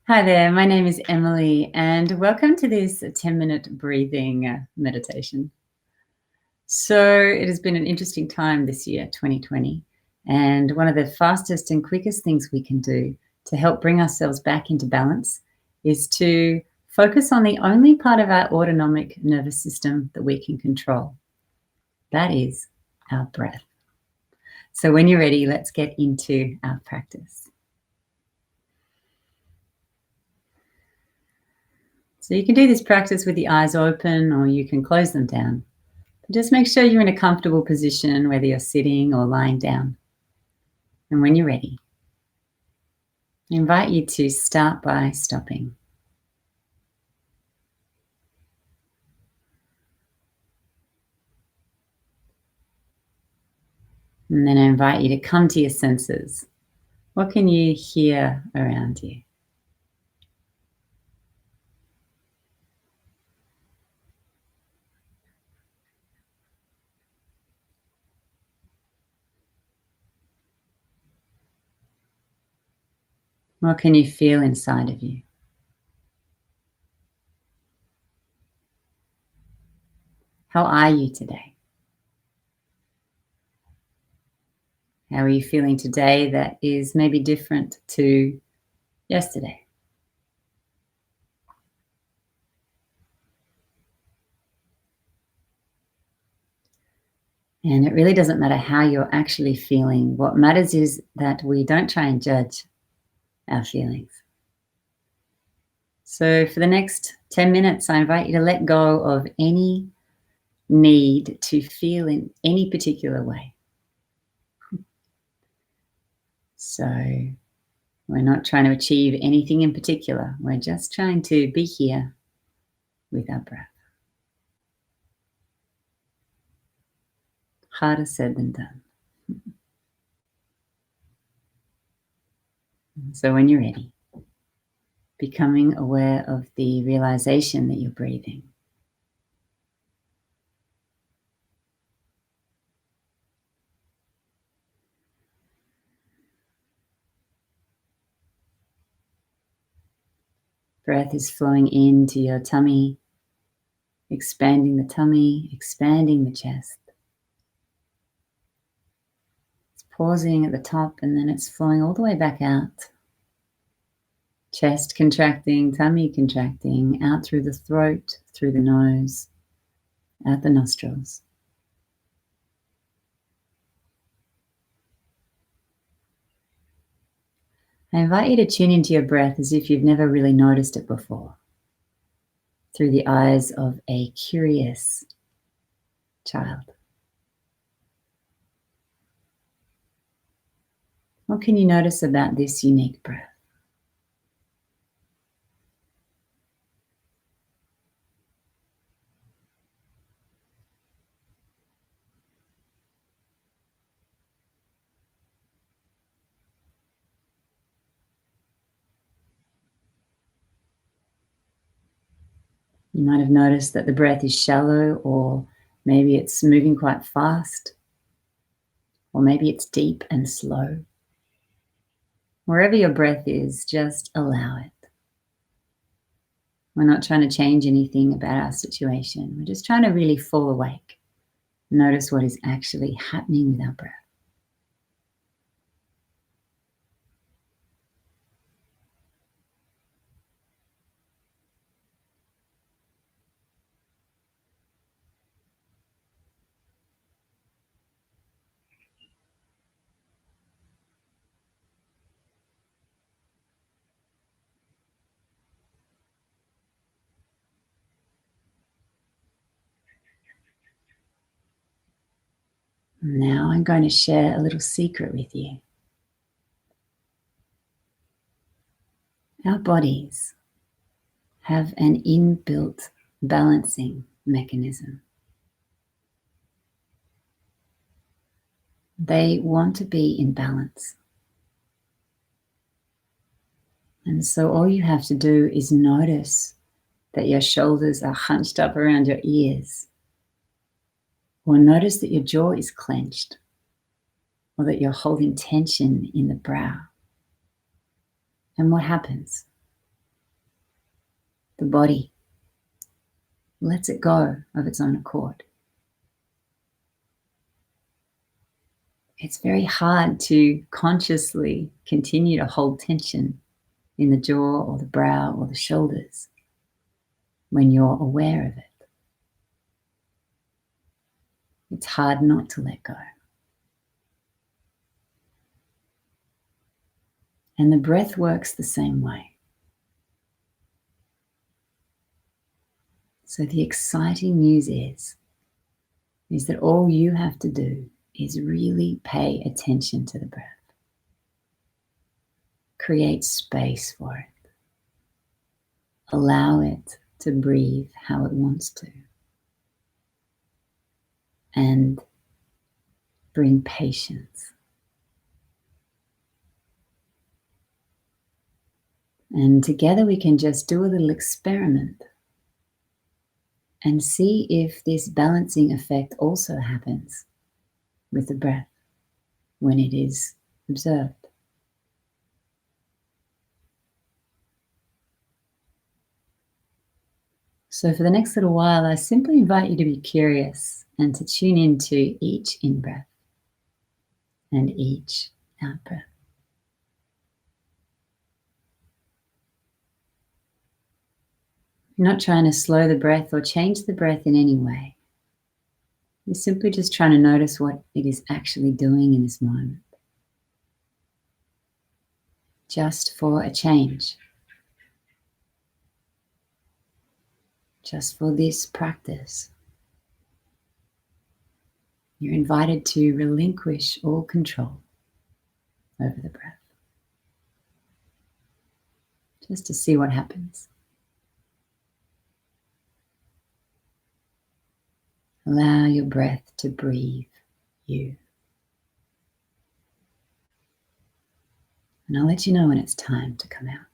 Hi there, my name is Emily, and welcome to this 10-minute breathing meditation. So, it has been an interesting time this year, 2020, and one of the fastest and quickest things we can do to help bring ourselves back into balance is to focus on the only part of our autonomic nervous system that we can control. That is our breath. So, when you're ready, let's get into our practice. So you can do this practice with the eyes open or you can close them down. Just make sure you're in a comfortable position, whether you're sitting or lying down. And when you're ready, I invite you to start by stopping. And then I invite you to come to your senses. What can you hear around you? What can you feel inside of you? How are you today? How are you feeling today that is maybe different to yesterday? And it really doesn't matter how you're actually feeling. What matters is that we don't try and judge our feelings. So, for the next 10 minutes, I invite you to let go of any need to feel in any particular way. So, we're not trying to achieve anything in particular. We're just trying to be here with our breath. Harder said than done. So, when you're ready, becoming aware of the realization that you're breathing. Breath is flowing into your tummy, expanding the tummy, expanding the chest. It's pausing at the top and then it's flowing all the way back out. Chest contracting, tummy contracting, out through the throat, through the nose, out the nostrils. I invite you to tune into your breath as if you've never really noticed it before, through the eyes of a curious child. What can you notice about this unique breath? You might have noticed that the breath is shallow, or maybe it's moving quite fast, or maybe it's deep and slow. Wherever your breath is, just allow it. We're not trying to change anything about our situation. We're just trying to really fall awake. Notice what is actually happening with our breath. Now I'm going to share a little secret with you. Our bodies have an inbuilt balancing mechanism. They want to be in balance. And so all you have to do is notice that your shoulders are hunched up around your ears, or notice that your jaw is clenched, or that you're holding tension in the brow. And what happens? the body lets it go of its own accord. It's very hard to consciously continue to hold tension in the jaw or the brow or the shoulders when you're aware of it. It's hard not to let go. And the breath works the same way. So the exciting news is that all you have to do is really pay attention to the breath. Create space for it. Allow it to breathe how it wants to. And bring patience. And together we can just do a little experiment and see if this balancing effect also happens with the breath when it is observed. So for the next little while, I simply invite you to be curious and to tune into each in-breath and each out-breath. You're not trying to slow the breath or change the breath in any way. You're simply just trying to notice what it is actually doing in this moment. Just for a change. Just for this practice. You're invited to relinquish all control over the breath. Just to see what happens. Allow your breath to breathe you. And I'll let you know when it's time to come out.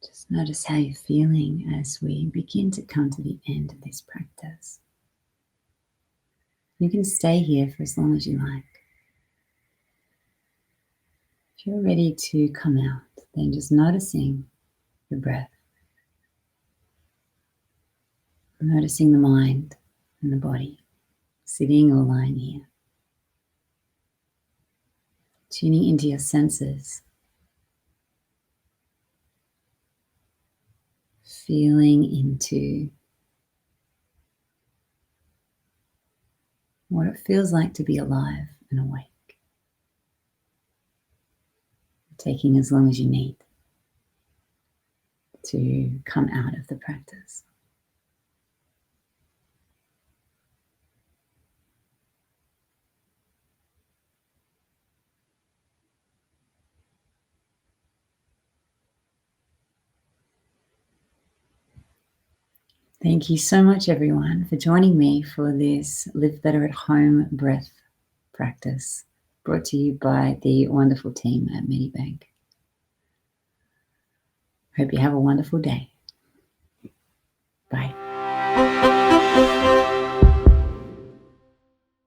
Just notice how you're feeling as we begin to come to the end of this practice. You can stay here for as long as you like. If you're ready to come out, then just noticing the breath, noticing the mind and the body, sitting or lying here. Tuning into your senses, feeling into what it feels like to be alive and awake. Taking as long as you need to come out of the practice. Thank you so much, everyone, for joining me for this Live Better at Home breath practice brought to you by the wonderful team at Medibank. Hope you have a wonderful day.